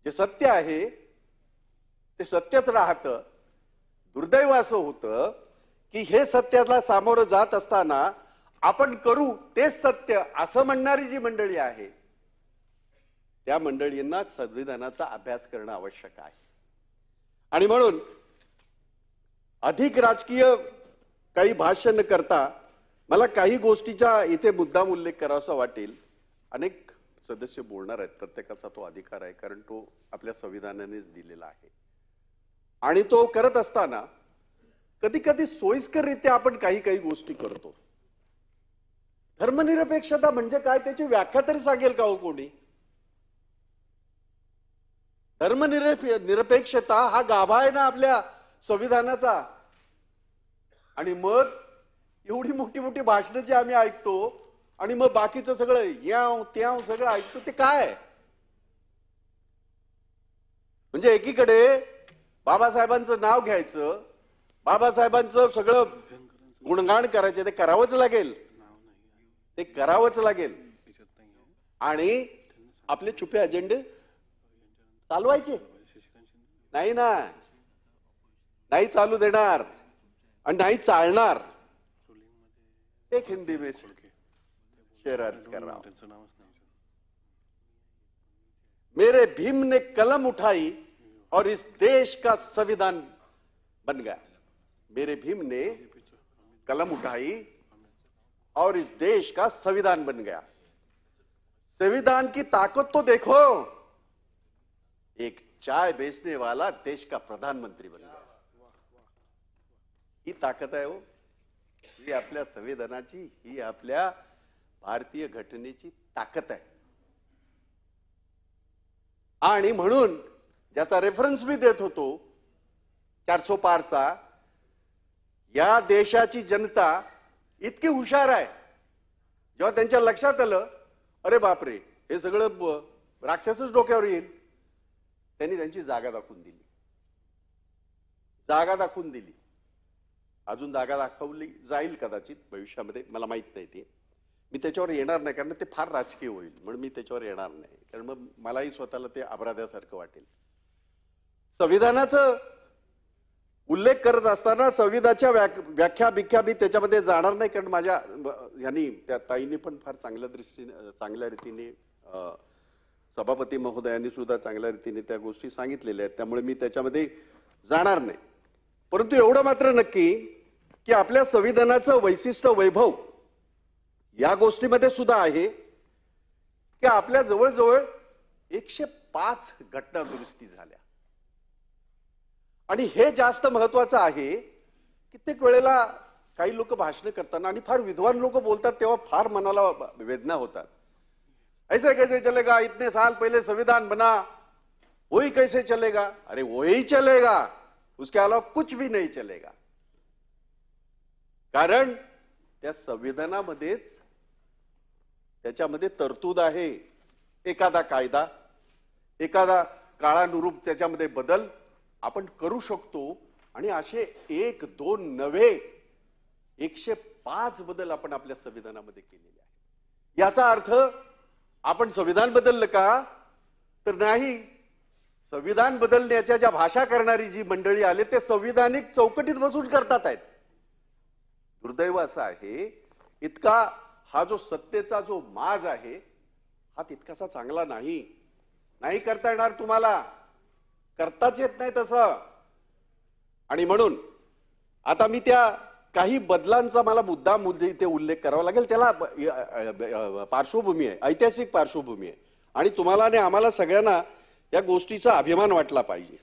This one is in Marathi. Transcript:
जे सत्य आहे ते सत्यच राहतं। दुर्दैव असं होतं की हे सत्याला सामोरं जात असताना आपण करू तेच सत्य असं म्हणणारी जी मंडळी आहे त्या मंडळींना संविधानाचा अभ्यास करणं आवश्यक आहे। आणि म्हणून अधिक राजकीय काही भाष्य न करता मला काही गोष्टीचा इथे मुद्दाम उल्लेख करावासा वाटेल। अनेक सदस्य बोलणार आहेत, प्रत्येकाचा तो अधिकार आहे, कारण तो आपल्या संविधानानेच दिलेला आहे। आणि तो करत असताना कधी कधी सोयीस्कररित्या आपण काही काही गोष्टी करतो। धर्मनिरपेक्षता म्हणजे काय त्याची व्याख्या तरी सांगेल का हो कोणी? धर्मनिरपेक्षता हा गाभा आहे ना आपल्या संविधानाचा। आणि मग एवढी मोठी मोठी भाषणं जी आम्ही ऐकतो आणि मग बाकीचं सगळं याव त्याव सगळं ऐकतो ते काय? म्हणजे एकीकडे बाबासाहेबांचं नाव घ्यायचं, बाबासाहेबांचं सगळं गुणगान करायचे, ते करावंच लागेल, ते करावंच लागेल। आणि आपले छुपे अजेंडे चालवायचे नाही ना, नाही चालू देणार आणि नाही चालणार। एक हिंदी में शेर अर्ज कर रहा हूं। मेरे भीम ने कलम उठाई और इस देश का संविधान बन गया। मेरे भीम ने कलम उठाई और इस देश का संविधान बन गया। संविधान की ताकत तो देखो, एक चाय बेचने वाला देश का प्रधानमंत्री बन गया। ही ताकद आहे हो, ही आपल्या संविधानाची, ही आपल्या भारतीय घटनेची ताकद आहे। आणि म्हणून ज्याचा रेफरन्स मी देत होतो 400 पारचा, या देशाची जनता इतकी हुशार आहे, जेव्हा त्यांच्या लक्षात आलं अरे बापरे हे सगळं राक्षसच डोक्यावर येईल, त्यांनी त्यांची जागा दाखवून दिली, जागा दाखवून दिली। अजून जागा दाखवली जाईल कदाचित भविष्यामध्ये, मला माहित नाही ते, मी त्याच्यावर येणार नाही कारण ते फार राजकीय होईल, म्हणून मी त्याच्यावर येणार नाही, कारण मग मलाही स्वतःला ते अपराध्यासारखं वाटेल। संविधानाचं उल्लेख करत असताना संविधानाच्या व्याख्या बिख्या मी त्याच्यामध्ये जाणार नाही, कारण माझ्या यांनी त्या ताईंनी पण फार चांगल्या दृष्टीने चांगल्या रीतीने सभापती महोदयांनी सुद्धा चांगल्या रीतीने त्या गोष्टी सांगितलेल्या आहेत, त्यामुळे मी त्याच्यामध्ये जाणार नाही। परंतु एवढं मात्र नक्की की आपल्या संविधानाचं वैशिष्ट्य वैभव या गोष्टीमध्ये सुद्धा आहे की आपल्या जवळजवळ 105 घटना दुरुस्ती झाल्या। आणि हे जास्त महत्वाचं आहे, कित्येक वेळेला काही लोक भाषण करताना आणि फार विद्वान लोक बोलतात तेव्हा फार मनाला वेदना होतात। ऐसे कैसे चलेगा, इतने साल पहले संविधान बना, वही कैसे चलेगा? अरे वही चलेगा, उसके अलावा कुछ भी नहीं चलेगा। कारण त्या संविधानामध्येच त्याच्यामध्ये तरतूद आहे, एखादा कायदा, एखादा काळानुरूप त्याच्यामध्ये बदल आपण करू शकतो। आणि असे 1 2 नव्हे 105 बदल आपण आपल्या संविधानामध्ये केलेले आहेत। याचा अर्थ आपण संविधान बदललं का? तर नाही, संविधान बदलण्याच्या ज्या भाषा करणारी जी मंडळी आले ते संविधानिक चौकटीत बसून करतात आहेत। दुर्दैव असं आहे, इतका हा जो सत्तेचा जो माज आहे हा तितकासा चांगला नाही, नाही करता येणार तुम्हाला, करताच येत नाही तसं। आणि म्हणून आता मी त्या काही बदलांचा मला मुद्दाम इथे उल्लेख करावा लागेल, त्याला पार्श्वभूमी आहे, ऐतिहासिक पार्श्वभूमी आहे, आणि तुम्हाला आणि आम्हाला सगळ्यांना या गोष्टीचा अभिमान वाटला पाहिजे।